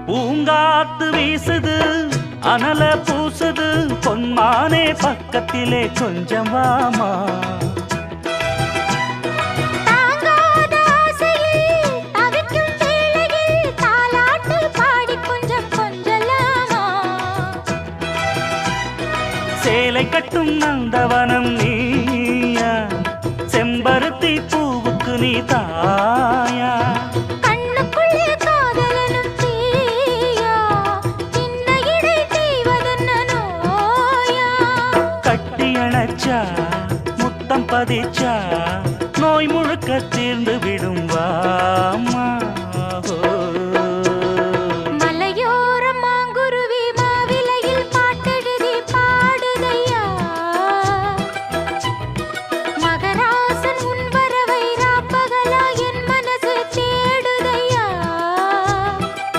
பூங்காத்து வீசுது அனல பூசுது பொன்மானே பக்கத்திலே கொஞ்சம் வாமா சேலை கட்டும் நந்தவன